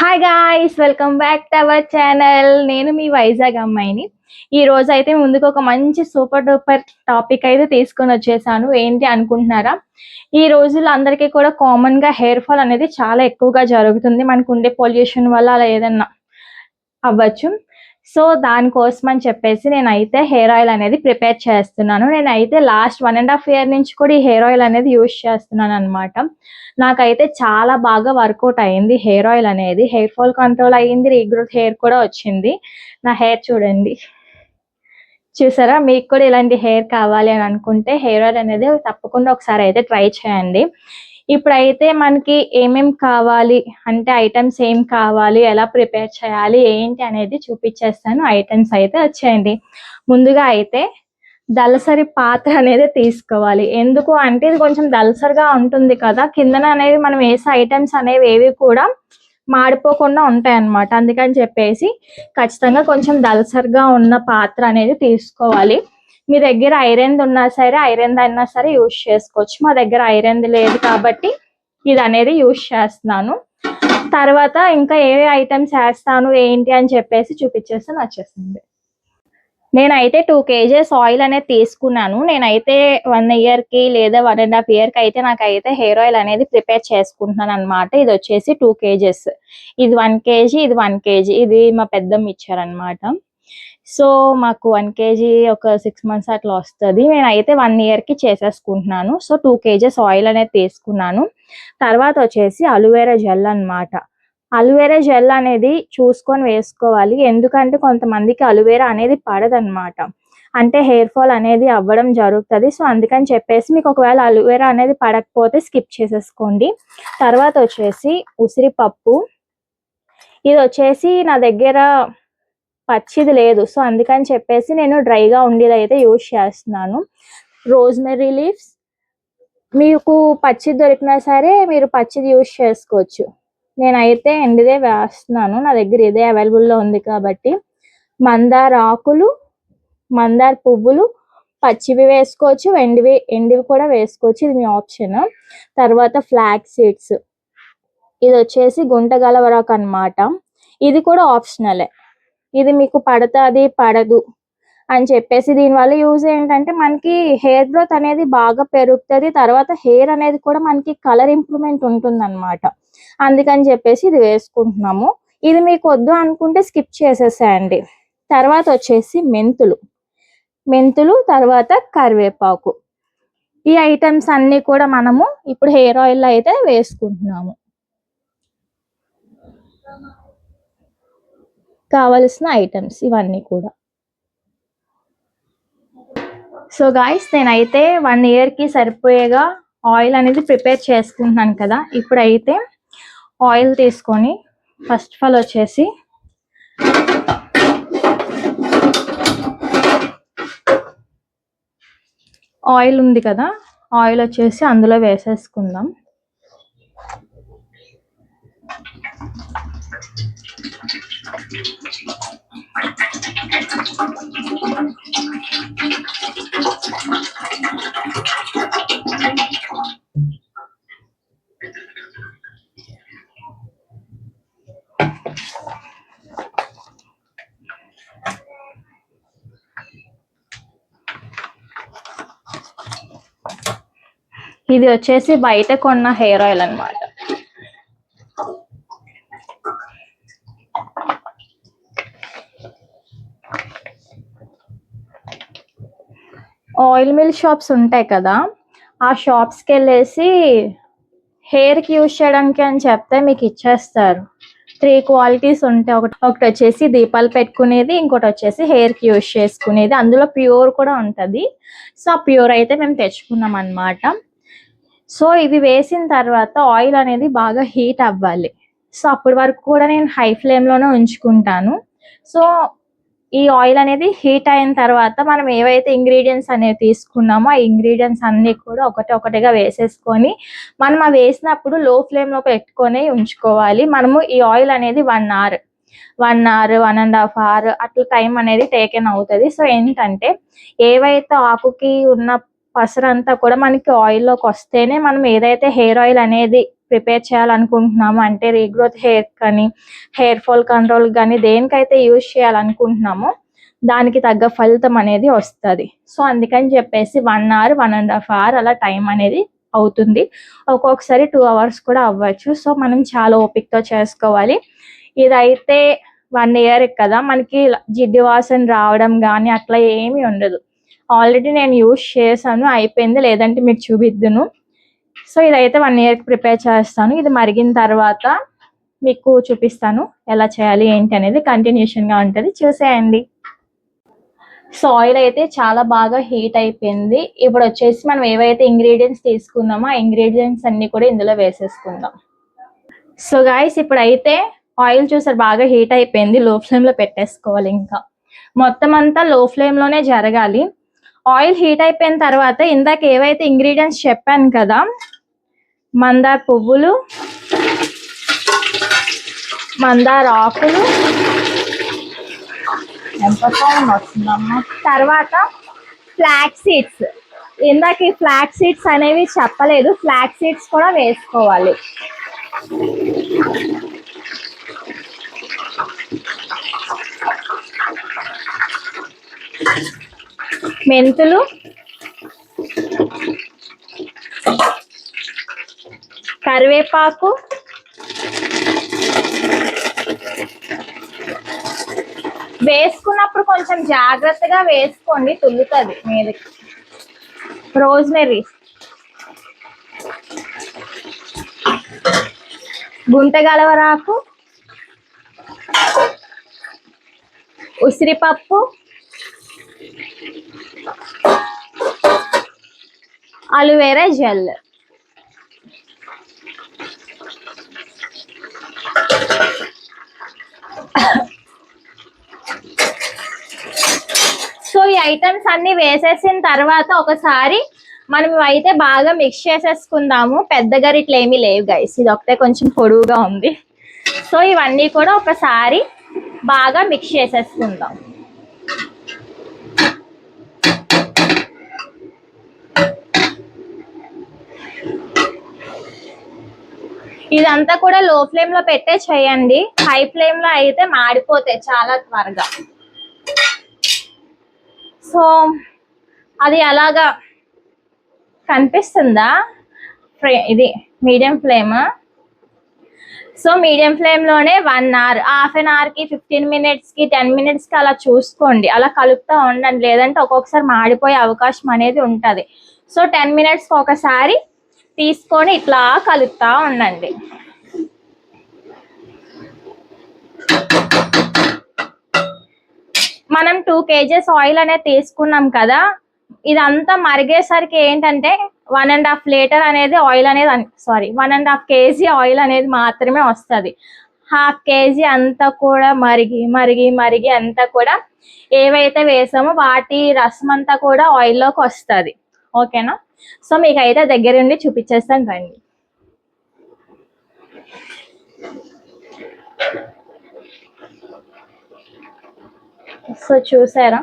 Hi guys, welcome back to our channel. నేను మీ వైజాగ్ అమ్మాయిని. ఈ రోజు అయితే ముందుకు ఒక మంచి సూపర్ డూపర్ టాపిక్ అయితే తీసుకొని వచ్చేసాను. ఏంటి అనుకుంటున్నారా? ఈ రోజుల్లో అందరికీ కూడా కామన్ గా హెయిర్ ఫాల్ అనేది చాలా ఎక్కువగా జరుగుతుంది. మనకు ఉండే పొల్యూషన్ వల్ల అలా ఏదన్నా అవ్వచ్చు. సో దానికోసం అని చెప్పేసి నేనైతే హెయిర్ ఆయిల్ అనేది ప్రిపేర్ చేస్తున్నాను. నేనైతే లాస్ట్ 1.5 year నుంచి కూడా ఈ హెయిర్ ఆయిల్ అనేది యూజ్ చేస్తున్నాను అనమాట. నాకైతే చాలా బాగా వర్కౌట్ అయింది హెయిర్ ఆయిల్ అనేది. హెయిర్ ఫాల్ కంట్రోల్ అయ్యింది, రీగ్రోత్ హెయిర్ కూడా వచ్చింది. నా హెయిర్ చూడండి, చూసారా? మీకు కూడా ఇలాంటి హెయిర్ కావాలి అని అనుకుంటే హెయిర్ ఆయిల్ అనేది తప్పకుండా ఒకసారి అయితే ట్రై చేయండి. ఇప్పుడైతే మనకి ఏమేం కావాలి అంటే ఐటమ్స్ ఏం కావాలి, ఎలా ప్రిపేర్ చేయాలి ఏంటి అనేది చూపించేస్తాను. ఐటమ్స్ అయితే వచ్చేయండి. ముందుగా అయితే దళసరి పాత్ర అనేది తీసుకోవాలి. ఎందుకు అంటే ఇది కొంచెం దళసరిగా ఉంటుంది కదా, కిందన అనేవి మనం వేసే ఐటమ్స్ అనేవి ఏవి కూడా మాడిపోకుండా ఉంటాయి అన్నమాట. అందుకని చెప్పేసి ఖచ్చితంగా కొంచెం దళసరిగా ఉన్న పాత్ర అనేది తీసుకోవాలి. మీ దగ్గర ఐరన్ ఉన్నా సరే, ఐరన్ అయినా సరే యూజ్ చేసుకోవచ్చు. మా దగ్గర ఐరన్ లేదు కాబట్టి ఇది అనేది యూజ్ చేస్తున్నాను. తర్వాత ఇంకా ఏ ఐటమ్స్ వేస్తాను ఏంటి అని చెప్పేసి చూపించేస్తే వచ్చేసింది. నేనైతే 2 kgs ఆయిల్ అనేది తీసుకున్నాను. నేనైతే 1 year కి లేదా 1.5 year కి అయితే నాకైతే హెయిర్ ఆయిల్ అనేది ప్రిపేర్ చేసుకుంటున్నాను అనమాట. ఇది వచ్చేసి 2 kgs. ఇది 1 kg, ఇది 1 kg. ఇది మా పెద్దమ్మ ఇచ్చారనమాట. సో మాకు 1 kg ఒక 6 months అట్లా వస్తుంది. నేనైతే 1 year కి చేసేసుకుంటున్నాను. సో 2 kgs ఆయిల్ అనేది తీసుకున్నాను. తర్వాత వచ్చేసి అలోవెరా జెల్ అనమాట. అలోవెరా జెల్ అనేది చూసుకొని వేసుకోవాలి. ఎందుకంటే కొంతమందికి అలోవెరా అనేది పడదనమాట, అంటే హెయిర్ ఫాల్ అనేది అవ్వడం జరుగుతుంది. సో అందుకని చెప్పేసి మీకు ఒకవేళ అలోవెరా అనేది పడకపోతే స్కిప్ చేసేసుకోండి. తర్వాత వచ్చేసి ఉసిరిపప్పు. ఇది వచ్చేసి నా దగ్గర పచ్చిది లేదు, సో అందుకని చెప్పేసి నేను డ్రైగా ఉండేది అయితే యూజ్ చేస్తున్నాను. రోజ్మెరీ లీవ్స్, మీకు పచ్చిది దొరికినా సరే మీరు పచ్చిది యూజ్ చేసుకోవచ్చు. నేనైతే ఎండిదే వేస్తున్నాను, నా దగ్గర ఇదే అవైలబుల్లో ఉంది కాబట్టి. మందార ఆకులు, మందార పువ్వులు, పచ్చివి వేసుకోవచ్చు, ఎండివి కూడా వేసుకోవచ్చు, ఇది మీ ఆప్షన్. తర్వాత ఫ్లాక్ సీడ్స్. ఇది వచ్చేసి గుంటగలవరాకు అనమాట. ఇది కూడా ఆప్షనలే. ఇది మీకు పడుతుంది పడదు అని చెప్పేసి, దీనివల్ల యూజ్ ఏంటంటే మనకి హెయిర్ గ్రోత్ అనేది బాగా పెరుగుతుంది. తర్వాత హెయిర్ అనేది కూడా మనకి కలర్ ఇంప్రూవ్మెంట్ ఉంటుంది అనమాట. అందుకని చెప్పేసి ఇది వేసుకుంటున్నాము. ఇది మీకు వద్దు అనుకుంటే స్కిప్ చేసేసేయండి. తర్వాత వచ్చేసి మెంతులు, తర్వాత కరివేపాకు. ఈ ఐటమ్స్ అన్ని కూడా మనము ఇప్పుడు హెయిర్ ఆయిల్ అయితే వేసుకుంటున్నాము. కావలసిన ఐటమ్స్ ఇవన్నీ కూడా. సో గాయ్స్, నేనైతే 1 year కి సరిపోయేగా ఆయిల్ అనేది ప్రిపేర్ చేసుకుంటున్నాను కదా. ఇప్పుడైతే ఆయిల్ తీసుకొని ఫస్ట్ ఆఫ్ ఆల్ వచ్చేసి ఆయిల్ ఉంది కదా, ఆయిల్ వచ్చేసి అందులో వేసేసుకుందాం. ఇది వచ్చేసి బయట కొన్న హెయిర్ ఆయిల్ అన్నమాట. ఆయిల్ మిల్ షాప్స్ ఉంటాయి కదా, ఆ షాప్స్కి వెళ్ళేసి హెయిర్కి యూజ్ చేయడానికి అని చెప్తే మీకు ఇచ్చేస్తారు. 3 క్వాలిటీస్ ఉంటాయి. ఒకటి వచ్చేసి దీపాలు పెట్టుకునేది, ఇంకోటి వచ్చేసి హెయిర్కి యూజ్ చేసుకునేది. అందులో ప్యూర్ కూడా ఉంటుంది. సో ఆ ప్యూర్ అయితే మేము తెచ్చుకున్నాం అనమాట. సో ఇవి వేసిన తర్వాత ఆయిల్ అనేది బాగా హీట్ అవ్వాలి. సో అప్పటి వరకు కూడా నేను హై ఫ్లేమ్లోనే ఉంచుకుంటాను. సో ఈ ఆయిల్ అనేది హీట్ అయిన తర్వాత మనం ఏవైతే ఇంగ్రీడియంట్స్ అనేవి తీసుకున్నామో ఆ ఇంగ్రీడియంట్స్ అన్నీ కూడా ఒకటిగా వేసేసుకొని మనం అవి వేసినప్పుడు లో ఫ్లేమ్లో పెట్టుకొని ఉంచుకోవాలి. మనము ఈ ఆయిల్ అనేది 1 hour, 1.5 hour అట్లా టైం అనేది టేకెన్ అవుతుంది. సో ఏంటంటే ఏవైతే ఆకుకి ఉన్న పసరంతా కూడా మనకి ఆయిల్లోకి వస్తేనే మనం ఏదైతే హెయిర్ ఆయిల్ అనేది ప్రిపేర్ చేయాలనుకుంటున్నాము, అంటే రీగ్రోత్ హెయిర్ కానీ హెయిర్ ఫాల్ కంట్రోల్ కానీ దేనికైతే యూజ్ చేయాలనుకుంటున్నామో దానికి తగ్గ ఫలితం అనేది వస్తుంది. సో అందుకని చెప్పేసి 1 hour 1.5 hour అలా టైం అనేది అవుతుంది. ఒక్కొక్కసారి 2 hours కూడా అవ్వచ్చు. సో మనం చాలా ఓపికతో చేసుకోవాలి. ఇదైతే 1 year కదా, మనకి జిడ్డు వాసన రావడం కానీ అట్లా ఏమీ ఉండదు. ఆల్రెడీ నేను యూజ్ చేశాను, అయిపోయింది, లేదంటే మీకు చూపిద్దును. సో ఇదైతే 1 yearకి ప్రిపేర్ చేస్తాను. ఇది మరిగిన తర్వాత మీకు చూపిస్తాను ఎలా చేయాలి ఏంటి అనేది. కంటిన్యూషన్గా ఉంటుంది, చూసేయండి. సో ఆయిల్ అయితే చాలా బాగా హీట్ అయిపోయింది. ఇప్పుడు వచ్చేసి మనం ఏవైతే ఇంగ్రీడియంట్స్ తీసుకున్నామో ఆ ఇంగ్రీడియంట్స్ అన్ని కూడా ఇందులో వేసేసుకుందాం. సో గాయస్, ఇప్పుడైతే ఆయిల్ చూసారు బాగా హీట్ అయిపోయింది. లో ఫ్లేమ్లో పెట్టేసుకోవాలి. ఇంకా మొత్తం అంతా లో ఫ్లేమ్లోనే జరగాలి. ఆయిల్ హీట్ అయిపోయిన తర్వాత ఇందాక ఏవైతే ఇంగ్రీడియంట్స్ చెప్పాను కదా, మందార పువ్వులు, మందార ఆకులు, తర్వాత ఫ్లాక్స్ సీడ్స్. ఇందాక ఈ ఫ్లాక్స్ సీడ్స్ అనేవి చెప్పలేదు, ఫ్లాక్స్ సీడ్స్ కూడా వేసుకోవాలి. మెంతులు, కరివేపాకు, వేసుకున్నప్పుడు కొంచెం జాగ్రత్తగా వేసుకోండి, తుల్లుతుంది మీదకి. రోజ్మెరీ, గుంటగలవరాకు, ఉసిరిపప్పు, అలోవెరా జెల్. సో ఈ ఐటమ్స్ అన్ని వేసేసిన తర్వాత ఒకసారి మనం అయితే బాగా మిక్స్ చేసేసుకుందాము. పెద్ద గరిట్లు ఏమీ లేవు గైస్, ఇది ఒకటే కొంచెం పొడవుగా ఉంది. సో ఇవన్నీ కూడా ఒకసారి బాగా మిక్స్ చేసేసుకుందాం. ఇదంతా కూడా లో ఫ్లేమ్ లో పెట్టే చేయండి. హై ఫ్లేమ్ లో అయితే మాడిపోతాయి చాలా త్వరగా. సో అది అలాగా కనిపిస్తుందా? ఇది medium flame. So medium flame లోనే 1 hour, హాఫ్ అన్ అవర్కి 15 minutesకి 10 minutesకి అలా చూసుకోండి. అలా కలుపుతూ ఉండండి, లేదంటే ఒక్కొక్కసారి మాడిపోయే అవకాశం అనేది ఉంటుంది. సో 10 minutesకి ఒకసారి తీసుకొని ఇట్లా కలుపుతూ ఉండండి. మనం 2 kgs ఆయిల్ అనేది తీసుకున్నాం కదా, ఇదంతా మరిగేసరికి ఏంటంటే 1.5 లీటర్ అనేది ఆయిల్ అనేది 1.5 kg ఆయిల్ అనేది మాత్రమే వస్తుంది. 1/2 kg అంతా కూడా మరిగి మరిగి మరిగి అంతా కూడా ఏవైతే వేసామో వాటి రసం అంతా కూడా ఆయిల్లోకి వస్తుంది. ఓకేనా? సో మీకైతే దగ్గరుండి చూపించేస్తాను రండి. సో చూసారా,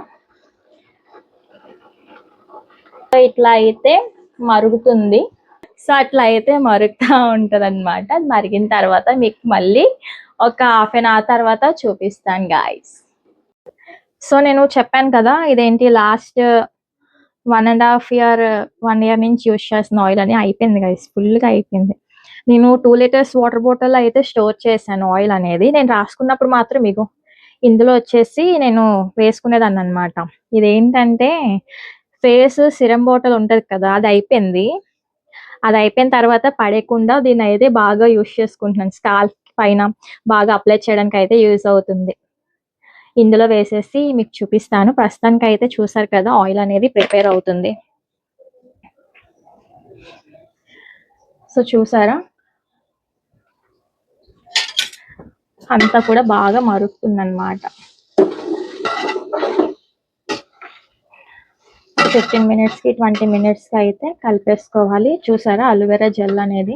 ఇట్లా అయితే మరుగుతుంది. సో అట్లా అయితే మరుగుతూ ఉంటుంది అనమాట. అది మరిగిన తర్వాత మీకు మళ్ళీ ఒక హాఫ్ అన్ అవర్ తర్వాత చూపిస్తాను గాయస్. సో నేను చెప్పాను కదా, ఇదేంటి లాస్ట్ 1 year నుంచి యూజ్ చేస్తున్న ఆయిల్ అని. అయిపోయింది గైస్, ఫుల్గా అయిపోయింది. నేను 2 liters వాటర్ బాటిల్ అయితే స్టోర్ చేశాను ఆయిల్ అనేది. నేను రాసుకున్నప్పుడు మాత్రం మీకు ఇందులో వచ్చేసి నేను వేసుకునేదాన్ని అనమాట. ఇదేంటంటే ఫేస్ సిరం బాటిల్ ఉంటుంది కదా, అది అయిపోయింది. అది అయిపోయిన తర్వాత పడేయకుండా దీన్ని అయితే బాగా యూజ్ చేసుకుంటున్నాను. స్కాల్ప్ పైన బాగా అప్లై చేయడానికి అయితే యూజ్ అవుతుంది. ఇందులో వేసేసి మీకు చూపిస్తాను. ప్రస్తుతానికి అయితే చూసారు కదా, ఆయిల్ అనేది ప్రిపేర్ అవుతుంది. సో చూసారా, అంతా కూడా బాగా మరుగుతుంది అనమాట. 15 minutesకి 20 minutesకి అయితే కలిపేసుకోవాలి. చూసారా అలోవెరా జెల్ అనేది.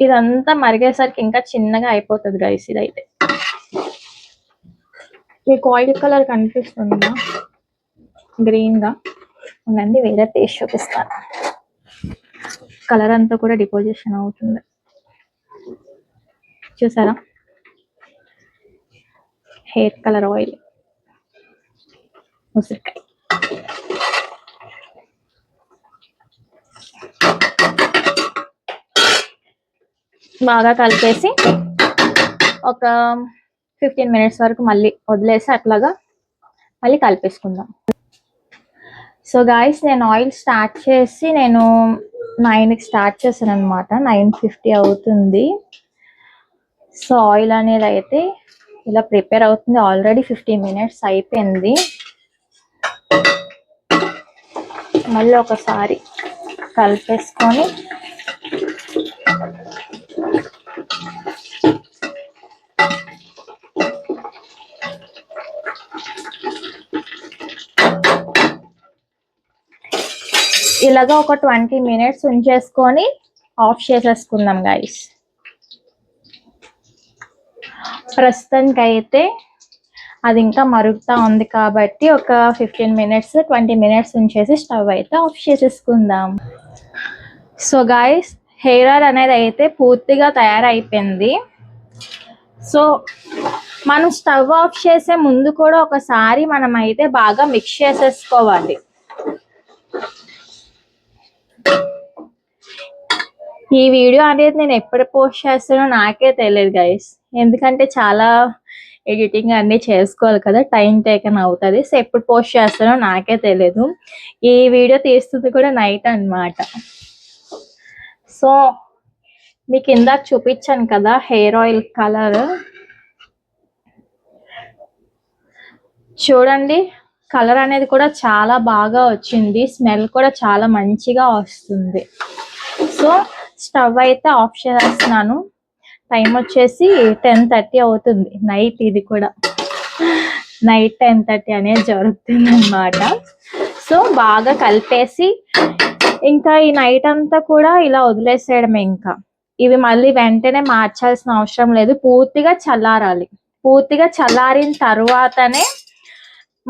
ఇదంతా మరిగేసరికి ఇంకా చిన్నగా అయిపోతుంది గైస్. ఇదైతే మీకు ఆయిల్ కలర్ కనిపిస్తుందా? గ్రీన్గా ఉండండి, వేరే టేస్ట్ చూపిస్తాను. కలర్ అంతా కూడా డిపోజిషన్ అవుతుంది. చూసారా, హెయిర్ కలర్ ఆయిల్ ఉసిరికాయ. బాగా కలిపేసి ఒక 15 minutes వరకు మళ్ళీ వదిలేసి అట్లాగా మళ్ళీ కలిపేసుకుందాం. సో గాయస్, నేను ఆయిల్ స్టార్ట్ చేసి నేను 9కి స్టార్ట్ చేశాను అనమాట. 9:50 అవుతుంది. సో ఆయిల్ అనేది అయితే ఇలా ప్రిపేర్ అవుతుంది. ఆల్రెడీ 15 minutes అయిపోయింది. మళ్ళీ ఒకసారి కలిపేసుకొని ఇలాగా ఒక 20 minutes ఉంచేసుకొని ఆఫ్ చేసేసుకుందాం గైస్. ప్రస్తుతానికి అయితే అది ఇంకా మరుగుతా ఉంది కాబట్టి ఒక 15 minutes 20 minutes ఉంచేసి స్టవ్ అయితే ఆఫ్ చేసేసుకుందాం. సో గాయస్, హెయిర్ ఆయిల్ అనేది అయితే పూర్తిగా తయారైపోయింది. సో మనం స్టవ్ ఆఫ్ చేసే ముందు కూడా ఒకసారి మనం అయితే బాగా మిక్స్ చేసేసుకోవాలి. ఈ వీడియో అనేది నేను ఎప్పుడు పోస్ట్ చేస్తానో నాకే తెలియదు గైస్, ఎందుకంటే చాలా ఎడిటింగ్ అన్నీ చేసుకోవాలి కదా, టైం టేకన్ అవుతుంది. సో ఎప్పుడు పోస్ట్ చేస్తానో నాకే తెలియదు. ఈ వీడియో తీస్తుంది కూడా నైట్ అన్నమాట. సో మీకు ఇందాక చూపించాను కదా హెయిర్ ఆయిల్ కలర్, చూడండి కలర్ అనేది కూడా చాలా బాగా వచ్చింది. స్మెల్ కూడా చాలా మంచిగా వస్తుంది. సో స్టవ్ అయితే ఆఫ్ చేస్తున్నాను. టైం వచ్చేసి 10:30 అవుతుంది నైట్. ఇది కూడా నైట్ 10:30 అనేది జరుగుతుంది అన్నమాట. సో బాగా కలిపేసి ఇంకా ఈ నైట్ అంతా కూడా ఇలా వదిలేసేయడమే. ఇంకా ఇవి మళ్ళీ వెంటనే మార్చాల్సిన అవసరం లేదు. పూర్తిగా చల్లారాలి. పూర్తిగా చల్లారిన తర్వాతనే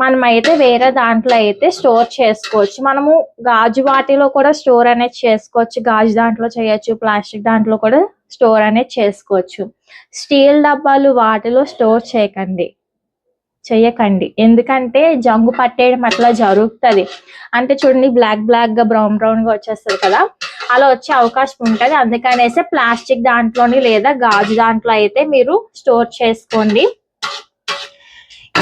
మనం అయితే వేరే దాంట్లో అయితే స్టోర్ చేసుకోవచ్చు. మనము గాజు వాటిలో కూడా స్టోర్ అనేది చేసుకోవచ్చు. గాజు దాంట్లో చేయొచ్చు, ప్లాస్టిక్ దాంట్లో కూడా స్టోర్ అనేది చేసుకోవచ్చు. స్టీల్ డబ్బాలు వాటిలో స్టోర్ చేయకండి, ఎందుకంటే జంగు పట్టేయడం అట్లా జరుగుతుంది. అంటే చూడండి, బ్లాక్ గా బ్రౌన్ గా వచ్చేస్తుంది కదా, అలా వచ్చే అవకాశం ఉంటుంది. అందుకనేసి ప్లాస్టిక్ దాంట్లోని లేదా గాజు దాంట్లో అయితే మీరు స్టోర్ చేసుకోండి.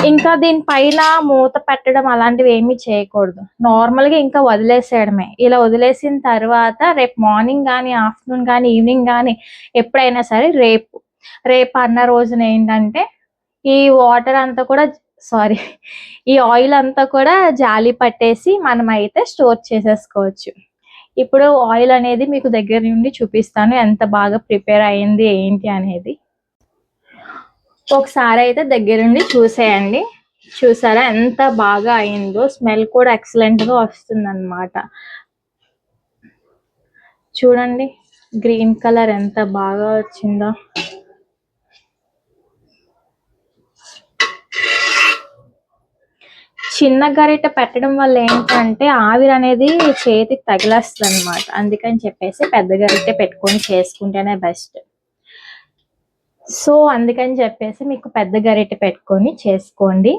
ఇంకా దీనిపైన మూత పెట్టడం అలాంటివి ఏమీ చేయకూడదు. నార్మల్గా ఇంకా వదిలేసేయడమే. ఇలా వదిలేసిన తర్వాత రేపు మార్నింగ్ కానీ, ఆఫ్టర్నూన్ కానీ, ఈవినింగ్ కానీ ఎప్పుడైనా సరే రేపు అన్న రోజున ఏంటంటే ఈ వాటర్ అంతా కూడా ఈ ఆయిల్ అంతా కూడా జాలి పట్టేసి మనం అయితే స్టోర్ చేసేసుకోవచ్చు. ఇప్పుడు ఆయిల్ అనేది మీకు దగ్గర నుండి చూపిస్తాను ఎంత బాగా ప్రిపేర్ అయింది ఏంటి అనేది. ఒకసారి అయితే దగ్గరుండి చూసేయండి. చూసారా ఎంత బాగా అయిందో, స్మెల్ కూడా ఎక్సలెంట్ గా వస్తుంది అన్నమాట. చూడండి గ్రీన్ కలర్ ఎంత బాగా వచ్చిందో. చిన్న గరిట పెట్టడం వల్ల ఏంటంటే ఆవిరి అనేది చేతికి తగిలేస్తుంది అనమాట. అందుకని చెప్పేసి పెద్ద గరిటె పెట్టుకొని చేసుకుంటేనే బెస్ట్. సో అందుకని చెప్పేసి మీకు పెద్ద గరిటె పెట్టుకొని చేసుకోండి.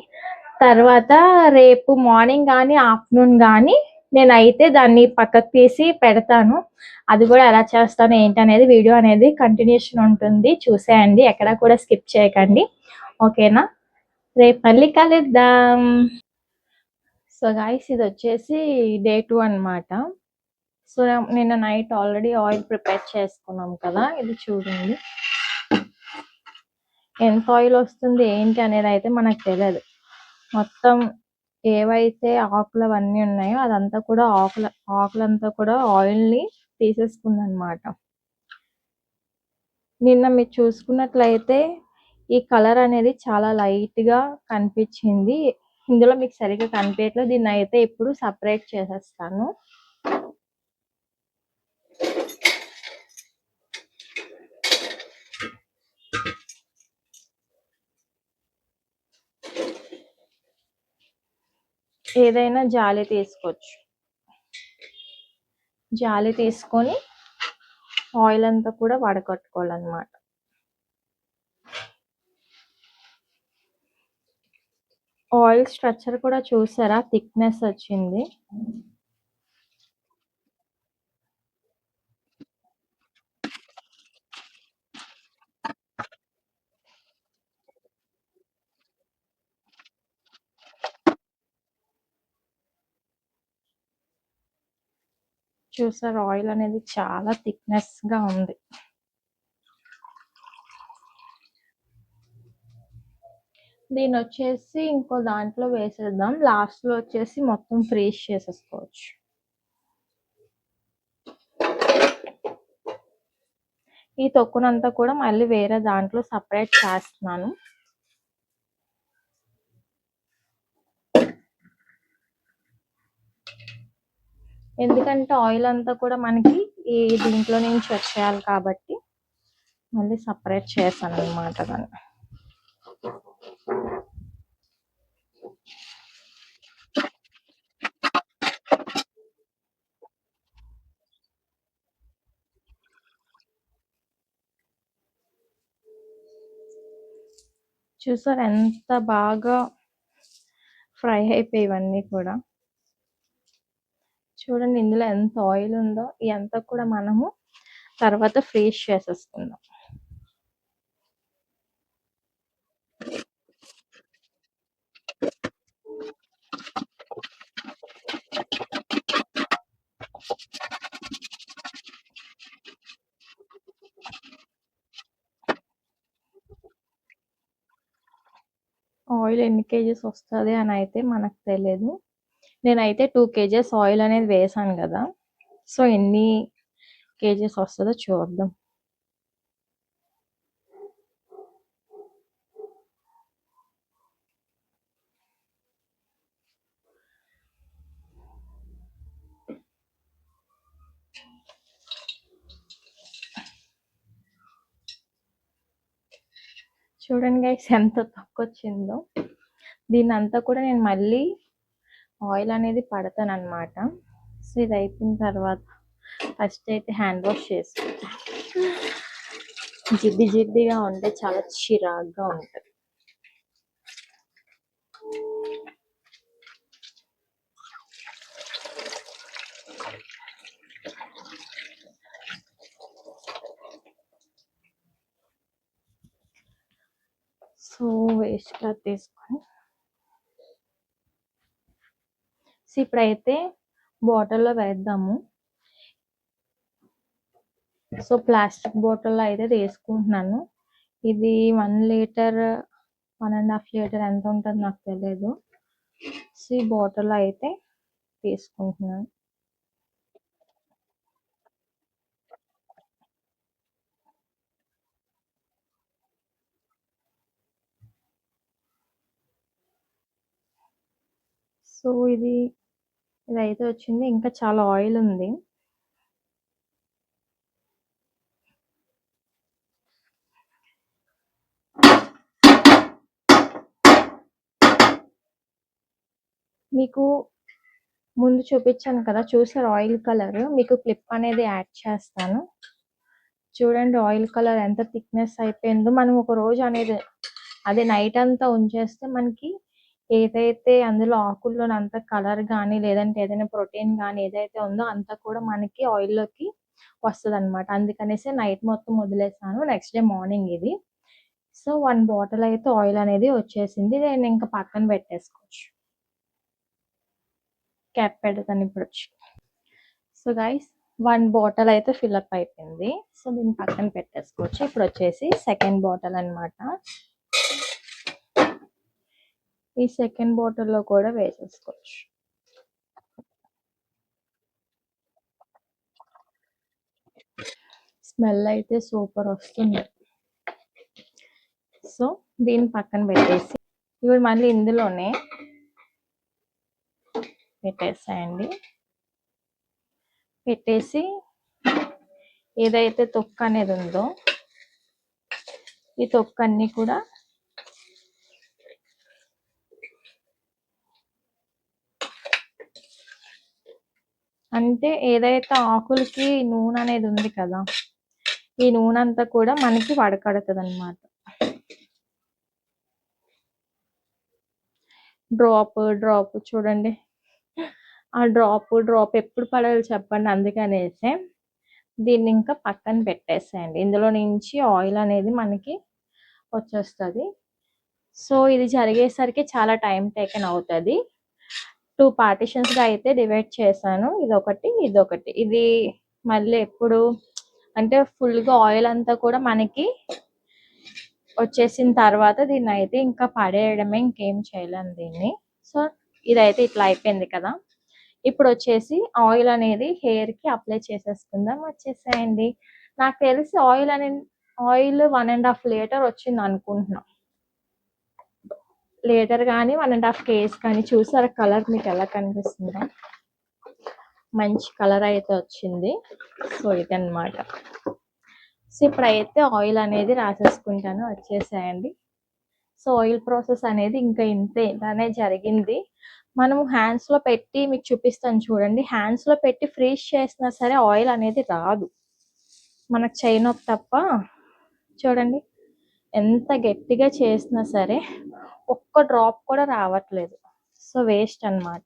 తర్వాత రేపు మార్నింగ్ కానీ, ఆఫ్టర్నూన్ కానీ నేనైతే దాన్ని పక్కకు తీసి పెడతాను. అది కూడా ఎలా చేస్తాను ఏంటనేది వీడియో అనేది కంటిన్యూషన్ ఉంటుంది, చూసేయండి. ఎక్కడా కూడా స్కిప్ చేయకండి, ఓకేనా? రేపు మళ్ళీ కలుద్దాం. సో గైస్, ఇది వచ్చేసి డే 2 అన్నమాట. సో నిన్న నైట్ ఆల్రెడీ ఆయిల్ ప్రిపేర్ చేసుకున్నాం కదా, ఇది చూడండి ఎంత ఆయిల్ వస్తుంది ఏంటి అనేది అయితే మనకు తెలియదు. మొత్తం ఏవైతే ఆకులు అవన్నీ ఉన్నాయో అదంతా కూడా ఆకులంతా కూడా ఆయిల్ ని తీసేసుకుంది అనమాట. నిన్న మీరు చూసుకున్నట్లయితే ఈ కలర్ అనేది చాలా లైట్ గా కనిపించింది. ఇందులో మీకు సరిగ్గా కనిపించట్లేదు. దీన్ని అయితే ఇప్పుడు సపరేట్ చేసేస్తాను. ఏదైనా జాలి తీసుకోవచ్చు. జాలి తీసుకొని ఆయిల్ అంతా కూడా వడకట్టుకోవాలన్నమాట. ఆయిల్ స్ట్రక్చర్ కూడా చూసారా, థిక్నెస్ వచ్చింది. చూసారా, ఆయిల్ అనేది చాలా థిక్నెస్ గా ఉంది. దీన్ని వచ్చేసి ఇంకో దాంట్లో వేసేద్దాం. లాస్ట్ లో వచ్చేసి మొత్తం ఫ్రీజ్ చేసేసుకోవచ్చు. ఈ తొక్కునంతా కూడా మళ్ళీ వేరే దాంట్లో సపరేట్ చేస్తున్నాను. ఎందుకంటే ఆయిల్ అంతా కూడా మనకి ఈ దీంట్లో నుంచి వచ్చేయాలి కాబట్టి మళ్ళీ సపరేట్ చేశాను అనమాట దాన్ని. చూసారు ఎంత బాగా ఫ్రై అయిపోయి ఇవన్నీ కూడా. చూడండి ఇందులో ఎంత ఆయిల్ ఉందో. ఇదంతా కూడా మనము తర్వాత ఫ్రీజ్ చేసేసుకుందాం. ఆయిల్ ఎన్ని కేజెస్ వస్తుంది అని అయితే మనకు తెలియదు. నేనైతే 2 కేజెస్ ఆయిల్ అనేది వేసాను కదా, సో ఎన్ని కేజెస్ వస్తుందో చూద్దాం. చూడండి గైస్ ఎంత తక్కువ వచ్చిందో. దీన్ని అంతా కూడా నేను మళ్ళీ ఆయిల్ అనేది పడతాను అనమాట. సో ఇది అయిపోయిన తర్వాత ఫస్ట్ అయితే హ్యాండ్ వాష్ చేసుకుంటాను. జిడ్డి జిడ్డిగా ఉంటే చాలా చిరాగ్గా ఉంటుంది. సో వేస్ట్ క్లాత్ తీసుకొని ఇప్పుడైతే బాటిల్లో వేద్దాము. సో ప్లాస్టిక్ బాటిల్లో అయితే తీసుకుంటున్నాను. ఇది 1 లీటర్ 1.5 లీటర్ ఎంత ఉంటుంది నాకు తెలియదు. సో ఈ బాటిల్లో అయితే తీసుకుంటున్నాను. సో ఇదైతే వచ్చింది. ఇంకా చాలా ఆయిల్ ఉంది. మీకు ముందు చూపించాను కదా, చూసారు ఆయిల్ కలర్. మీకు క్లిప్ అనేది యాడ్ చేస్తాను. చూడండి ఆయిల్ కలర్ ఎంత థిక్నెస్ అయిపోయిందో. మనం ఒక రోజు అనేది అదే నైట్ అంతా ఉంచేస్తే మనకి ఏదైతే అందులో ఆకుల్లో అంత కలర్ కానీ లేదంటే ఏదైనా ప్రోటీన్ కానీ ఏదైతే ఉందో అంతా కూడా మనకి ఆయిల్లోకి వస్తుంది అనమాట. అందుకనేసి నైట్ మొత్తం వదిలేసాను. నెక్స్ట్ డే మార్నింగ్ ఇది. సో 1 బాటిల్ అయితే ఆయిల్ అనేది వచ్చేసింది. నేను ఇంకా పక్కన పెట్టేసుకోవచ్చు. క్యాప్ పెడతాను ఇప్పుడు వచ్చి. సో గైస్ 1 బాటిల్ అయితే ఫిల్అప్ అయిపోయింది. సో దీన్ని పక్కన పెట్టేసుకోవచ్చు. ఇప్పుడు వచ్చేసి సెకండ్ బాటిల్ అనమాట. ఈ సెకండ్ బాటిల్లో కూడా వేసేసుకోవచ్చు. స్మెల్ అయితే సూపర్ వస్తుంది. సో దీన్ని పక్కన పెట్టేసి ఇప్పుడు మళ్ళీ ఇందులోనే పెట్టేసేయండి. పెట్టేసి ఏదైతే తొక్క అనేది ఉందో ఈ తొక్క అన్ని కూడా అంటే ఏదైతే ఆకులకి నూనె అనేది ఉంది కదా, ఈ నూనె అంతా కూడా మనకి వడకడుతుంది అనమాట. డ్రాప్ చూడండి, ఆ డ్రాప్ ఎప్పుడు పడాలి చెప్పండి. అందుకనేసి దీన్ని ఇంకా పక్కన పెట్టేసేయండి. ఇందులో నుంచి ఆయిల్ అనేది మనకి వచ్చేస్తుంది. సో ఇది జరిగేసరికి చాలా టైం టేకెన్ అవుతుంది. 2 పార్టిషన్స్గా అయితే డివైడ్ చేశాను. ఇదొకటి. ఇది మళ్ళీ ఎప్పుడు అంటే ఫుల్గా ఆయిల్ అంతా కూడా మనకి వచ్చేసిన తర్వాత దీన్ని అయితే ఇంకా పడేయడమే, ఇంకేం చేయలేము దీన్ని. సో ఇదైతే ఇట్లా అయిపోయింది కదా. ఇప్పుడు వచ్చేసి ఆయిల్ అనేది హెయిర్కి అప్లై చేసేసుకుందాం. వచ్చేసేయండి. నాకు తెలిసి ఆయిల్ 1.5 లీటర్ వచ్చింది అనుకుంటున్నా. లీటర్ కానీ 1.5 kg కానీ. చూసారా కలర్ మీకు ఎలా కనిపిస్తుందో? మంచి కలర్ అయితే వచ్చింది. సో ఇదన్నమాట. సో ఇప్పుడైతే ఆయిల్ అనేది రాసేసుకుంటాను. వచ్చేసేయండి. సో ఆయిల్ ప్రాసెస్ అనేది ఇంకా ఇంతే, ఇలానే జరిగింది. మనము హ్యాండ్స్లో పెట్టి మీకు చూపిస్తాను చూడండి. హ్యాండ్స్లో పెట్టి ఫ్రీజ్ చేసినా సరే ఆయిల్ అనేది రాదు మనకు, చేయి నొప్పి తప్ప. చూడండి ఎంత గట్టిగా చేసినా సరే ఒక్క డ్రాప్ కూడా రావట్లేదు. సో వేస్ట్ అనమాట.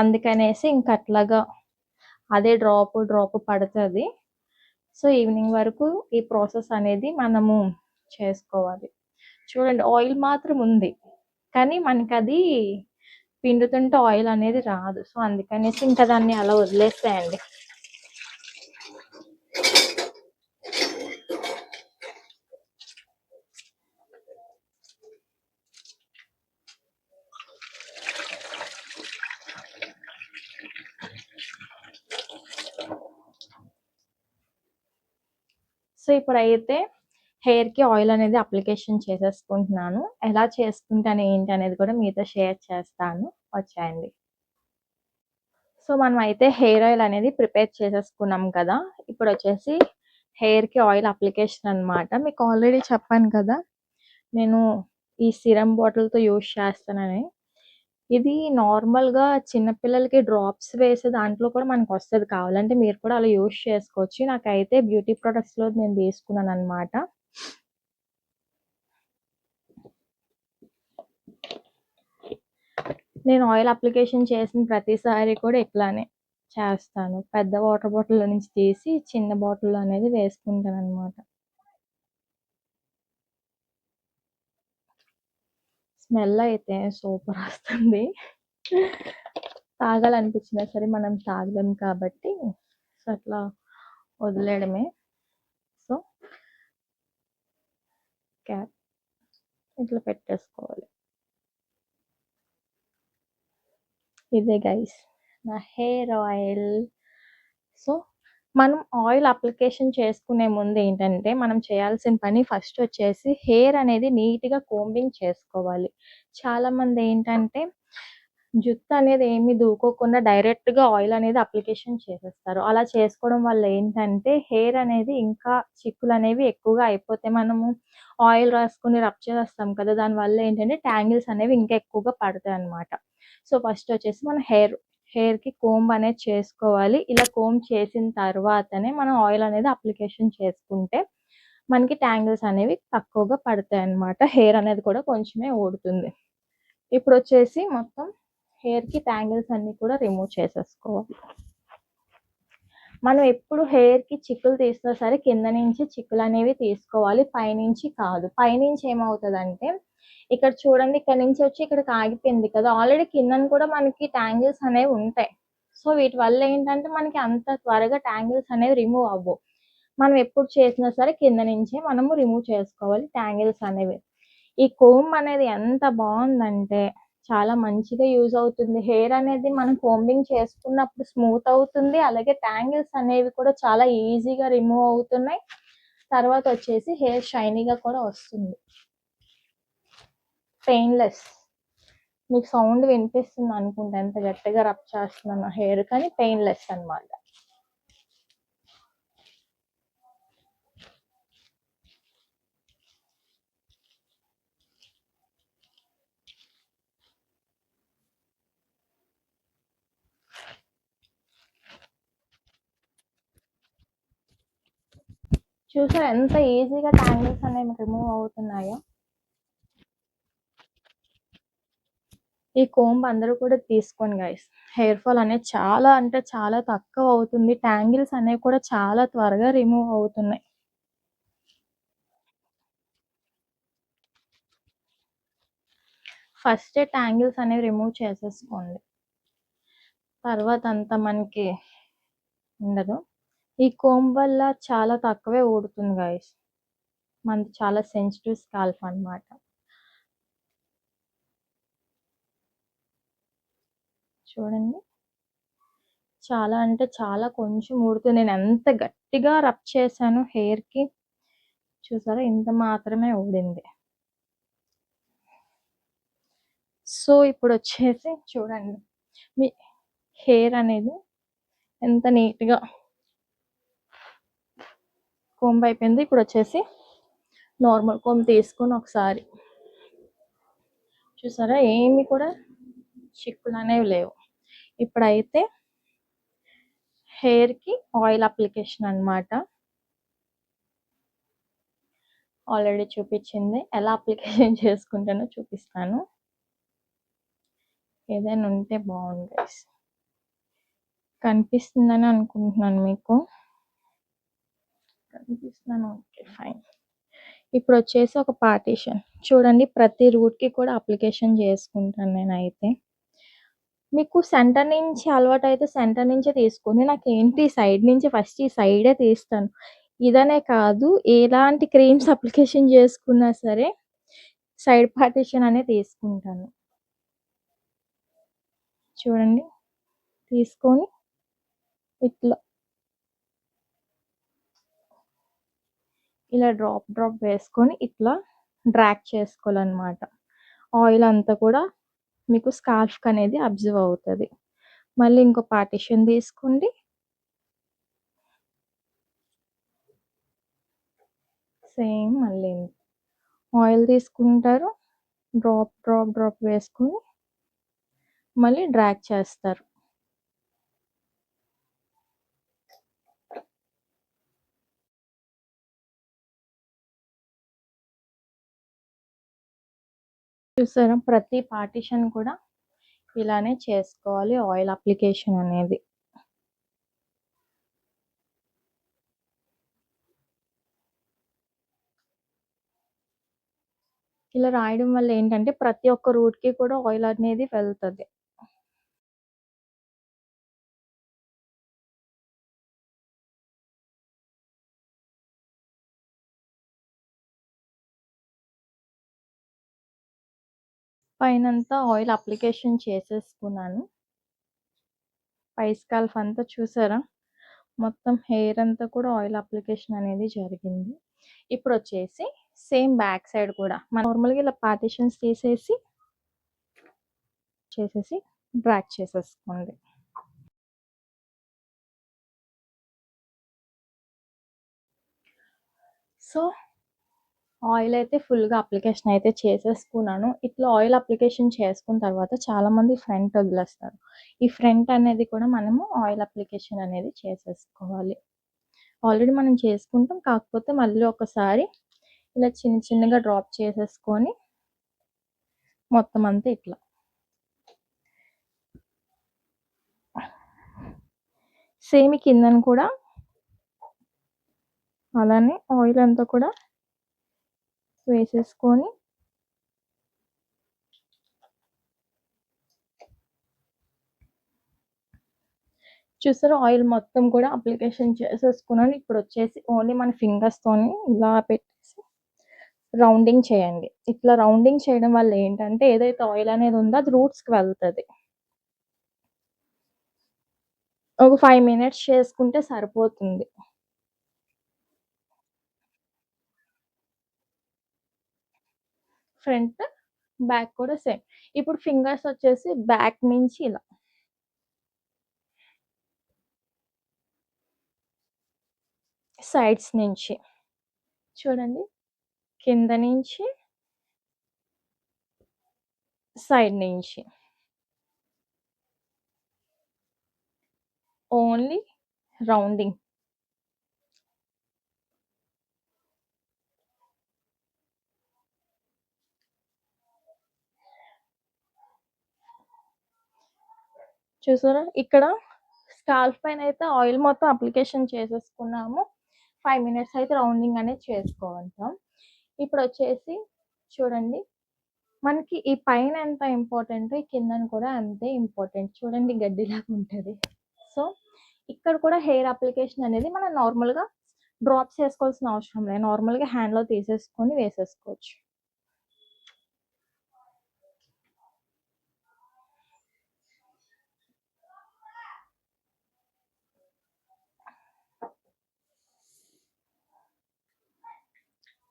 అందుకనేసి ఇంక అట్లాగా అదే డ్రాప్ పడుతుంది. సో ఈవినింగ్ వరకు ఈ ప్రాసెస్ అనేది మనము చేసుకోవాలి. చూడండి ఆయిల్ మాత్రం ఉంది, కానీ మనకి అది పిండుతుంటే ఆయిల్ అనేది రాదు. సో అందుకనేసి ఇంకా దాన్ని అలా వదిలేసేయండి. సో ఇప్పుడైతే హెయిర్కి ఆయిల్ అనేది అప్లికేషన్ చేసేసుకుంటున్నాను. ఎలా చేసుకుంటాను ఏంటి అనేది కూడా మీతో షేర్ చేస్తాను. వచ్చేయండి. సో మనం అయితే హెయిర్ ఆయిల్ అనేది ప్రిపేర్ చేసేసుకున్నాం కదా. ఇప్పుడు వచ్చేసి హెయిర్కి ఆయిల్ అప్లికేషన్ అనమాట. మీకు ఆల్రెడీ చెప్పాను కదా నేను ఈ సిరం బాటిల్తో యూజ్ చేస్తానని. ఇది నార్మల్గా చిన్నపిల్లలకి డ్రాప్స్ వేసే దాంట్లో కూడా మనకు వస్తుంది. కావాలంటే మీరు కూడా అలా యూజ్ చేసుకోవచ్చు. నాకైతే బ్యూటీ ప్రొడక్ట్స్లో నేను తీసుకున్నాను అనమాట. నేను ఆయిల్ అప్లికేషన్ చేసిన ప్రతిసారి కూడా ఇట్లానే చేస్తాను. పెద్ద వాటర్ బాటిల్లో నుంచి తీసి చిన్న బాటిల్లో అనేది వేసుకుంటాను అనమాట. స్మెల్ అయితే సూపర్ వస్తుంది. తాగాలనిపించినా సరే మనం తాగలేం కాబట్టి సో అట్లా వదిలేయడమే. సో క్యాప్ ఇట్లా పెట్టేసుకోవాలి. ఇదే గైస్ నా హెయిర్ ఆయిల్. సో మనం ఆయిల్ అప్లికేషన్ చేసుకునే ముందు ఏంటంటే మనం చేయాల్సిన పని ఫస్ట్ వచ్చేసి హెయిర్ అనేది నీట్గా కోంబింగ్ చేసుకోవాలి. చాలామంది ఏంటంటే జుట్టు అనేది ఏమి దూకోకుండా డైరెక్ట్గా ఆయిల్ అనేది అప్లికేషన్ చేసేస్తారు. అలా చేసుకోవడం వల్ల ఏంటంటే హెయిర్ అనేది ఇంకా చిక్కులు అనేవి ఎక్కువగా అయిపోతాయి. మనము ఆయిల్ రాసుకుని రబ్ చేస్తాం కదా, దానివల్ల ఏంటంటే ట్యాంగిల్స్ అనేవి ఇంకా ఎక్కువగా పడతాయి అన్నమాట. సో ఫస్ట్ వచ్చేసి మన హెయిర్కి కోంబ్ అనేది చేసుకోవాలి. ఇలా కోంబ్ చేసిన తర్వాతనే మనం ఆయిల్ అనేది అప్లికేషన్ చేసుకుంటే మనకి ట్యాంగిల్స్ అనేవి తక్కువగా పడతాయి అన్నమాట. హెయిర్ అనేది కూడా కొంచెమే ఊడుతుంది. ఇప్పుడు వచ్చేసి మొత్తం హెయిర్కి ట్యాంగిల్స్ అన్ని కూడా రిమూవ్ చేసేసుకోవాలి. మనం ఎప్పుడు హెయిర్కి చిక్కులు తీసినా సరే కింద నుంచి చిక్కులు అనేవి తీసుకోవాలి, పైనుంచి కాదు. పైనుంచి ఏమవుతుందంటే ఇక్కడ చూడండి, ఇక్కడ నుంచి వచ్చి ఇక్కడికి ఆగిపోయింది కదా, ఆల్రెడీ కిందన కూడా మనకి ట్యాంగిల్స్ అనేవి ఉంటాయి. సో వీటి వల్ల ఏంటంటే మనకి అంత త్వరగా ట్యాంగిల్స్ అనేవి రిమూవ్ అవ్వవు. మనం ఎప్పుడు చేసినా సరే కింద నుంచే మనము రిమూవ్ చేసుకోవాలి ట్యాంగిల్స్ అనేవి. ఈ కోంబ్ అనేది ఎంత బాగుందంటే చాలా మంచిగా యూజ్ అవుతుంది. హెయిర్ అనేది మనం కోంబింగ్ చేసుకున్నప్పుడు స్మూత్ అవుతుంది. అలాగే ట్యాంగిల్స్ అనేవి కూడా చాలా ఈజీగా రిమూవ్ అవుతున్నాయి. తర్వాత వచ్చేసి హెయిర్ షైనీగా కూడా వస్తుంది. పెయిన్లెస్. మీకు సౌండ్ వినిపిస్తుంది అనుకుంటా ఎంత గట్టిగా రబ్ చేస్తున్నాను హెయిర్, కానీ పెయిన్లెస్ అనమాట. చూసారా ఎంత ఈజీగా ట్యాంగిల్స్ అనేవి రిమూవ్ అవుతున్నాయో. ఈ కోంబ్ అందరూ కూడా తీసుకోండి గైస్. హెయిర్ ఫాల్ అనేది చాలా అంటే చాలా తక్కువ అవుతుంది. ట్యాంగిల్స్ అనేవి కూడా చాలా త్వరగా రిమూవ్ అవుతున్నాయి. ఫస్ట్ ట్యాంగిల్స్ అనేవి రిమూవ్ చేసేసుకోండి, తర్వాత అంతా మనకి ఉండదు. ఈ కోంబ్ వల్ల చాలా తక్కువే ఊడుతుంది గైస్. మనది చాలా సెన్సిటివ్ స్కాల్ప్ అన్నమాట. చూడండి, చాలా అంటే చాలా కొంచెం ఊడుతుంది. నేను ఎంత గట్టిగా రబ్ చేశాను హెయిర్కి, చూసారా ఇంత మాత్రమే ఊడింది. సో ఇప్పుడు వచ్చేసి చూడండి, మీ హెయిర్ అనేది ఎంత నీట్గా కోంబ్ అయిపోయింది. ఇప్పుడు వచ్చేసి నార్మల్ కోంబ్ తీసుకొని ఒకసారి చూసారా ఏమి కూడా చిక్కులు అనేవి లేవు. ఇప్పుడైతే హెయిర్కి ఆయిల్ అప్లికేషన్ అన్నమాట. ఆల్రెడీ చూపించింది, ఎలా అప్లికేషన్ చేసుకుంటానో చూపిస్తాను. ఏదైనా ఉంటే బాగుంది గైస్. కనిపిస్తుందని అనుకుంటున్నాను మీకు. కనిపిస్తున్నాను, ఓకే ఫైన్. ఇప్పుడు వచ్చేసి ఒక పార్టీషన్ చూడండి, ప్రతి రూట్కి కూడా అప్లికేషన్ చేసుకుంటాను నేనైతే. మీకు సెంటర్ నుంచి అలవాటు అయితే సెంటర్ నుంచే తీసుకొని, నాకు ఏంటి సైడ్ నుంచి ఫస్ట్ ఈ సైడే తీస్తాను. ఇదనే కాదు, ఎలాంటి క్రీమ్స్ అప్లికేషన్ చేసుకున్నా సరే సైడ్ పార్టీషన్ అనే తీసుకుంటాను. చూడండి, తీసుకొని ఇట్లా ఇలా డ్రాప్ డ్రాప్ వేసుకొని ఇట్లా డ్రాగ్ చేసుకోవాలన్నమాట. ఆయిల్ అంతా కూడా మీకు స్కాల్ఫ్కి అనేది అబ్జర్వ్ అవుతుంది. మళ్ళీ ఇంకో పార్టీషన్ తీసుకోండి, సేమ్ మళ్ళీ ఆయిల్ తీసుకుంటారు, డ్రాప్ డ్రాప్ డ్రాప్ వేసుకొని మళ్ళీ డ్రాగ్ చేస్తారు. చూసారా, ప్రతి పార్టీషన్ కూడా ఇలానే చేసుకోవాలి ఆయిల్ అప్లికేషన్ అనేది. ఇలా రాయడం వల్ల ఏంటంటే ప్రతి ఒక్క రూట్కి కూడా ఆయిల్ అనేది వెళ్తుంది. పైనంతా ఆయిల్ అప్లికేషన్ చేసేసుకున్నాను. పై స్కాల్ఫ్ అంతా చూసారా, మొత్తం హెయిర్ అంతా కూడా ఆయిల్ అప్లికేషన్ అనేది జరిగింది. ఇప్పుడు వచ్చేసి సేమ్ బ్యాక్ సైడ్ కూడా నార్మల్గా ఇలా పార్టీషన్స్ తీసేసి డ్రాగ్ చేసేసుకోండి. సో ఆయిల్ అయితే ఫుల్గా అప్లికేషన్ అయితే చేసేసుకున్నాను. ఇట్లా ఆయిల్ అప్లికేషన్ చేసుకున్న తర్వాత చాలామంది ఫ్రంట్ వదిలేస్తారు. ఈ ఫ్రంట్ అనేది కూడా మనము ఆయిల్ అప్లికేషన్ అనేది చేసేసుకోవాలి. ఆల్రెడీ మనం చేసుకుంటాం, కాకపోతే మళ్ళీ ఒకసారి ఇలా చిన్న చిన్నగా డ్రాప్ చేసేసుకొని మొత్తం అంతా ఇట్లా సేమ్ కిందను కూడా అలానే ఆయిల్ అంతా కూడా వేసేసుకొని చూసారా ఆయిల్ మొత్తం కూడా అప్లికేషన్ చేసేసుకున్నాను. ఇప్పుడు వచ్చేసి ఓన్లీ మన ఫింగర్స్తోని ఇలా పెట్టేసి రౌండింగ్ చేయండి. ఇట్లా రౌండింగ్ చేయడం వల్ల ఏంటంటే ఏదైతే ఆయిల్ అనేది ఉందో అది రూట్స్కి వెళ్తుంది. ఒక 5 మినిట్స్ చేసుకుంటే సరిపోతుంది. ఫ్రంట్ బ్యాక్ కూడా సేమ్. ఇప్పుడు ఫింగర్స్ వచ్చేసి బ్యాక్ నుంచి ఇలా సైడ్స్ నుంచి చూడండి, కింద నుంచి సైడ్ నుంచి ఓన్లీ రౌండింగ్. చూసారా ఇక్కడ స్కాల్ఫ్ పైన అయితే ఆయిల్ మొత్తం అప్లికేషన్ చేసేసుకున్నాము. 5 మినిట్స్ అయితే రౌండింగ్ అనేది చేసుకోగలుగుతాం. ఇప్పుడు వచ్చేసి చూడండి, మనకి ఈ పైన ఎంత ఇంపార్టెంట్ ఈ కిందన కూడా అంతే ఇంపార్టెంట్. చూడండి గడ్డిలాగా ఉంటుంది. సో ఇక్కడ కూడా హెయిర్ అప్లికేషన్ అనేది మనం నార్మల్గా డ్రాప్స్ వేసుకోవాల్సిన అవసరం లేదు. నార్మల్గా హ్యాండ్లో తీసేసుకొని వేసేసుకోవచ్చు.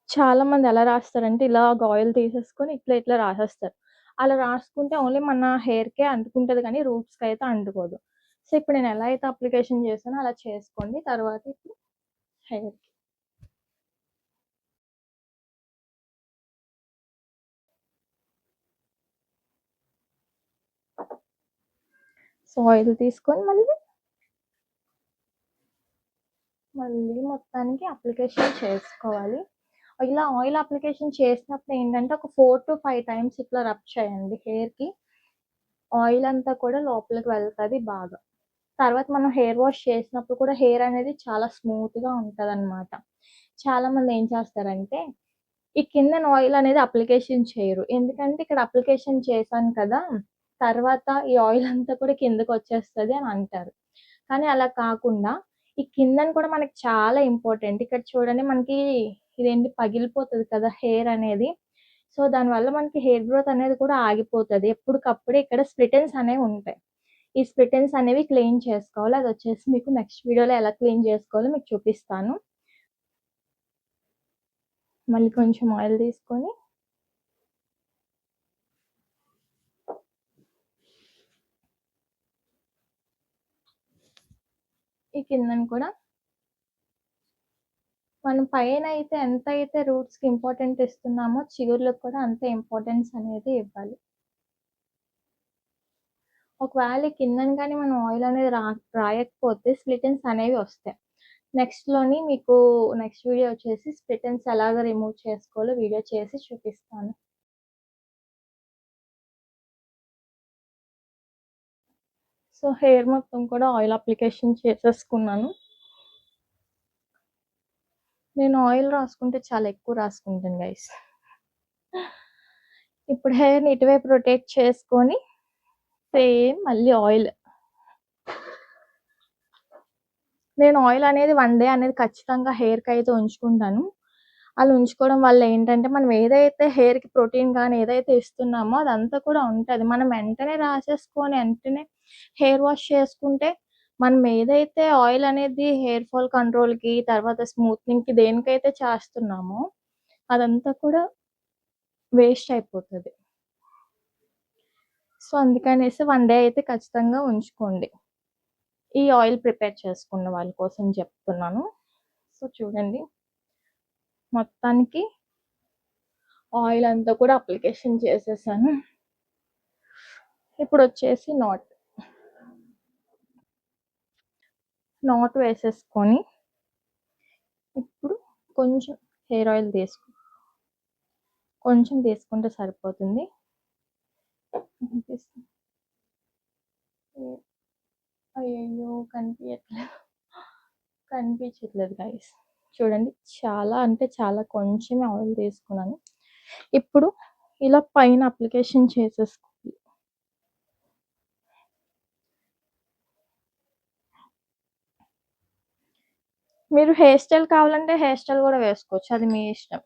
చాలా మంది ఎలా రాస్తారంటే ఇలా ఆయిల్ తీసేసుకొని ఇట్లా రాసేస్తారు. అలా రాసుకుంటే ఓన్లీ మన హెయిర్కే అంటుకుంటుంది కానీ రూట్స్కి అయితే అంటుకోదు. సో ఇప్పుడు నేను ఎలా అయితే అప్లికేషన్ చేస్తానో అలా చేసుకోండి. తర్వాత ఇప్పుడు హెయిర్ సో ఆయిల్ తీసుకొని మళ్ళీ మొత్తానికి అప్లికేషన్ చేసుకోవాలి. ఇలా ఆయిల్ అప్లికేషన్ చేసినప్పుడు ఏంటంటే ఒక 4 to 5 టైమ్స్ ఇట్లా రబ్ చేయండి. హెయిర్కి ఆయిల్ అంతా కూడా లోపలికి వెళ్తుంది బాగా. తర్వాత మనం హెయిర్ వాష్ చేసినప్పుడు కూడా హెయిర్ అనేది చాలా స్మూత్గా ఉంటుంది అనమాట. చాలా మంది ఏం చేస్తారంటే ఈ కింద ఆయిల్ అనేది అప్లికేషన్ చేయరు. ఎందుకంటే ఇక్కడ అప్లికేషన్ చేశాను కదా, తర్వాత ఈ ఆయిల్ అంతా కూడా కిందకి వచ్చేస్తుంది అని అంటారు. కానీ అలా కాకుండా ఈ కిందన కూడా మనకి చాలా ఇంపార్టెంట్. ఇక్కడ చూడండి మనకి ఇదేంటి పగిలిపోతుంది కదా హెయిర్ అనేది. సో దానివల్ల మనకి హెయిర్ గ్రోత్ అనేది కూడా ఆగిపోతుంది. ఎప్పటికప్పుడే ఇక్కడ స్ప్లిటెన్స్ అనేవి ఉంటాయి. ఈ స్ప్లిటెన్స్ అనేవి క్లీన్ చేసుకోవాలి. అది వచ్చేసి మీకు నెక్స్ట్ వీడియోలో ఎలా క్లీన్ చేసుకోవాలో మీకు చూపిస్తాను. మళ్ళీ కొంచెం ఆయిల్ తీసుకొని ఈ కిందను కూడా మనం పైన అయితే ఎంత అయితే రూట్స్కి ఇంపార్టెంట్ ఇస్తున్నామో చిగుర్లకు కూడా అంతే ఇంపార్టెన్స్ అనేది ఇవ్వాలి. ఒకవేళ కిందన కానీ మనం ఆయిల్ అనేది రాయకపోతే స్ప్లిటెన్స్ అనేవి వస్తాయి. నెక్స్ట్లోని మీకు నెక్స్ట్ వీడియో వచ్చేసి స్ప్లిటెన్స్ ఎలాగ రిమూవ్ చేసుకోవాలో వీడియో చేసి చూపిస్తాను. సో హెయిర్ మొత్తం కూడా ఆయిల్ అప్లికేషన్ చేసేసుకున్నాను. నేను ఆయిల్ రాసుకుంటే చాలా ఎక్కువ రాసుకుంటాను గైస్. ఇప్పుడు హెయిర్ని ఇటువైపు రొటేట్ చేసుకొని సేమ్ మళ్ళీ ఆయిల్. నేను ఆయిల్ అనేది 1 డే అనేది ఖచ్చితంగా హెయిర్కి అయితే ఉంచుకుంటాను. అలా ఉంచుకోవడం వల్ల ఏంటంటే మనం ఏదైతే హెయిర్కి ప్రోటీన్ కానీ ఏదైతే ఇస్తున్నామో అదంతా కూడా ఉంటుంది. మనం వెంటనే రాసేసుకొని వెంటనే హెయిర్ వాష్ చేసుకుంటే మనం ఏదైతే ఆయిల్ అనేది హెయిర్ ఫాల్ కంట్రోల్కి తర్వాత స్మూత్నింగ్కి దేనికైతే చేస్తున్నామో అదంతా కూడా వేస్ట్ అయిపోతుంది. సో అందుకనేసి 1 డే అయితే ఖచ్చితంగా ఉంచుకోండి. ఈ ఆయిల్ ప్రిపేర్ చేసుకున్న వాళ్ళ కోసం చెప్తున్నాను. సో చూడండి మొత్తానికి ఆయిల్ అంతా కూడా అప్లికేషన్ చేసేసాను. ఇప్పుడు వచ్చేసి నాట్ వేసేసుకొని ఇప్పుడు కొంచెం హెయిర్ ఆయిల్ కొంచెం తీసుకుంటే సరిపోతుంది. అయ్యో కనిపించట్లేదు గైస్. చూడండి చాలా అంటే చాలా కొంచెమే ఆయిల్ తీసుకున్నాను. ఇప్పుడు ఇలా పైన అప్లికేషన్ చేసేసుకోవాలి. మీరు హెయిర్ స్టైల్ కావాలంటే హెయిర్ స్టైల్ కూడా వేసుకోవచ్చు, అది మీ ఇష్టం.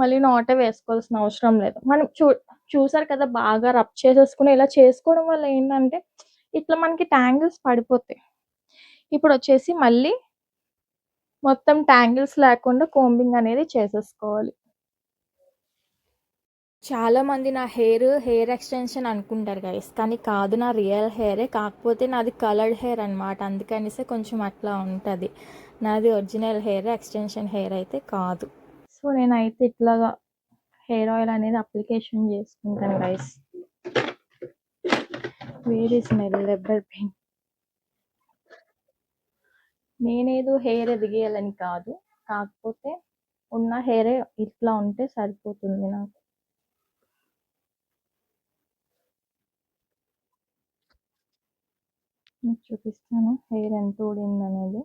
మళ్ళీ నాటే వేసుకోవాల్సిన అవసరం లేదు. మనం చూసారు కదా బాగా రబ్ చేసేసుకుని ఇలా చేసుకోవడం వల్ల ఏంటంటే ఇట్లా మనకి ట్యాంగిల్స్ పడిపోతాయి. ఇప్పుడు వచ్చేసి మళ్ళీ మొత్తం ట్యాంగిల్స్ లేకుండా కోంబింగ్ అనేది చేసేసుకోవాలి. చాలా మంది నా హెయిర్ ఎక్స్టెన్షన్ అనుకుంటారు గైస్, కానీ కాదు, నా రియల్ హెయిరే. కాకపోతే నాది కలర్డ్ హెయిర్ అనమాట, అందుకనిసే కొంచెం అట్లా ఉంటుంది. నాది ఒరిజినల్ హెయిర్, ఎక్స్టెన్షన్ హెయిర్ అయితే కాదు. సో నేనైతే ఇట్లాగా హెయిర్ ఆయిల్ అనేది అప్లికేషన్ చేసుకుంటాను గైస్. వేరే స్మెల్ ఎవ్వర్ పెయిన్. నేనేదో హెయిర్ ఎదిగేయాలని కాదు, కాకపోతే ఉన్న హెయిరే ఇట్లా ఉంటే సరిపోతుంది నాకు. మీకు చూపిస్తాను హెయిర్ ఎంత ఊడింది అనేది.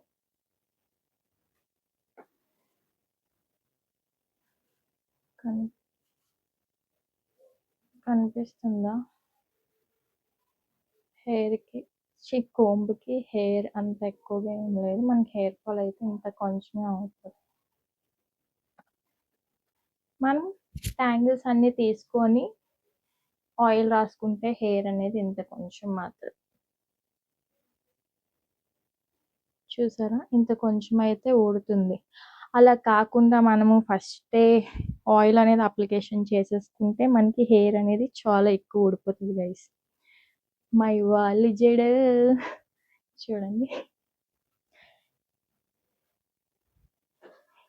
కనిపిస్తుందా? హెయిర్కి కోంబుకి హెయిర్ అంత ఎక్కువగా ఏం లేదు, మనకి హెయిర్ ఫాల్ అయితే ఇంత కొంచెమే అవుతుంది. మనం ట్యాంగిల్స్ అన్ని తీసుకొని ఆయిల్ రాసుకుంటే హెయిర్ అనేది ఇంత కొంచెం మాత్రం. చూసారా, ఇంత కొంచెం అయితే ఊడుతుంది. అలా కాకుండా మనము ఫస్టే ఆయిల్ అనేది అప్లికేషన్ చేసేసుకుంటే మనకి హెయిర్ అనేది చాలా ఎక్కువ ఊడిపోతుంది గైస్. మై వాళ్ళు జడ చూడండి,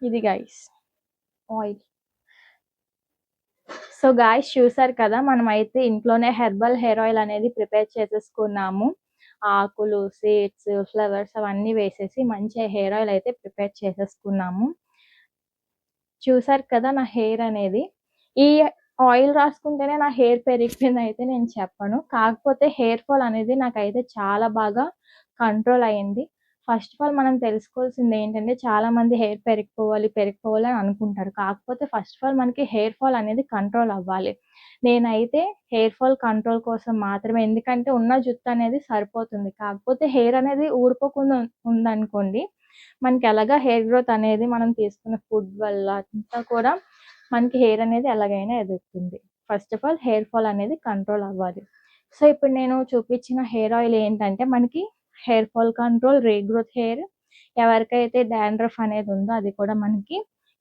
ఇది గైస్ ఆయిల్. సో గాయ్స్ చూసారు కదా, మనం అయితే ఇంట్లోనే హెర్బల్ హెయిర్ ఆయిల్ అనేది ప్రిపేర్ చేసేసుకున్నాము. ఆకులు, సీడ్స్, ఫ్లవర్స్ అవన్నీ వేసేసి మంచిగా హెయిర్ ఆయిల్ అయితే ప్రిపేర్ చేసేసుకున్నాము. చూసారు కదా నా హెయిర్ అనేది. ఈ ఆయిల్ రాసుకుంటేనే నా హెయిర్ పెరిగిపోయింది అయితే నేను చెప్పను, కాకపోతే హెయిర్ ఫాల్ అనేది నాకైతే చాలా బాగా కంట్రోల్ అయ్యింది. ఫస్ట్ ఆఫ్ ఆల్ మనం తెలుసుకోవాల్సింది ఏంటంటే, చాలా మంది హెయిర్ పెరిగిపోవాలి అని అనుకుంటారు, కాకపోతే ఫస్ట్ ఆఫ్ ఆల్ మనకి హెయిర్ ఫాల్ అనేది కంట్రోల్ అవ్వాలి. నేనైతే హెయిర్ ఫాల్ కంట్రోల్ కోసం మాత్రమే, ఎందుకంటే ఉన్న జుట్టు అనేది సరిపోతుంది, కాకపోతే హెయిర్ అనేది ఊడిపోకుండా ఉందనుకోండి, మనకి ఎలాగా హెయిర్ గ్రోత్ అనేది మనం తీసుకున్న ఫుడ్ వల్ల అంతా కూడా మనకి హెయిర్ అనేది ఎలాగైనా ఎదుగుతుంది. First of all hair fall అనేది కంట్రోల్ అవ్వాలి. సో ఇప్పుడు నేను చూపించిన హెయిర్ ఆయిల్ ఏంటంటే, మనకి hair fall control, regrowth hair, ఎవరికైతే డాండ్రఫ్ అనేది ఉందో అది కూడా మనకి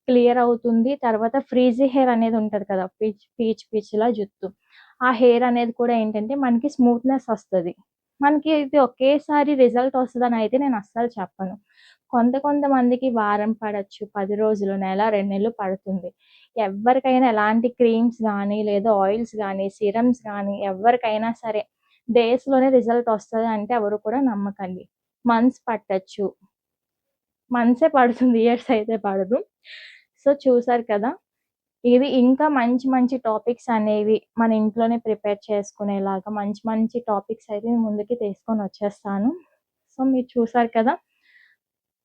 క్లియర్ అవుతుంది. తర్వాత ఫ్రీజీ హెయిర్ అనేది ఉంటుంది కదా, పీచ్ లా జుట్టు, ఆ హెయిర్ అనేది కూడా ఏంటంటే మనకి స్మూత్నెస్ వస్తుంది. మనకి ఇది ఒకేసారి రిజల్ట్ వస్తుందని అయితే నేను అస్సలు చెప్పను. కొంతమందికి వారం పడచ్చు, 10 రోజులు, నెల, 2 నెలలు పడుతుంది. ఎవరికైనా ఎలాంటి క్రీమ్స్ కానీ లేదా ఆయిల్స్ కానీ సిరమ్స్ కానీ ఎవరికైనా సరే డేస్లోనే రిజల్ట్ వస్తుంది అంటే ఎవరు కూడా నమ్మకండి. మంత్స్ పట్టచ్చు, మంత్సే పడుతుంది, ఇయర్స్ అయితే పడదు. సో చూసారు కదా, ఇది ఇంకా మంచి టాపిక్స్ అనేవి మన ఇంట్లోనే ప్రిపేర్ చేసుకునేలాగా మంచి టాపిక్స్ అయితే ముందుకి తీసుకొని వచ్చేస్తాను. సో మీరు చూసారు కదా,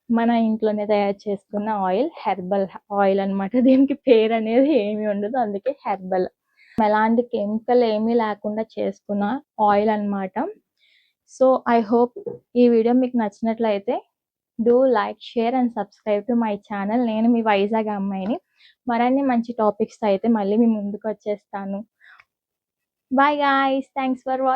మన ఇంట్లోనే తయారు చేసుకున్న ఆయిల్, హెర్బల్ ఆయిల్ అనమాట. దీనికి పేరు అనేది ఏమి ఉండదు, అందుకే హెర్బల్. ఎలాంటి కెమికల్ ఏమీ లేకుండా చేసుకున్న ఆయిల్ అనమాట. సో ఐ హోప్ ఈ వీడియో మీకు నచ్చినట్లయితే do like, share and subscribe to my channel. నేను మీ వైజాగ్ అమ్మాయిని. మరిన్ని మంచి టాపిక్స్ అయితే మళ్ళీ మీ ముందుకు వచ్చేస్తాను. Bye guys, thanks for watching.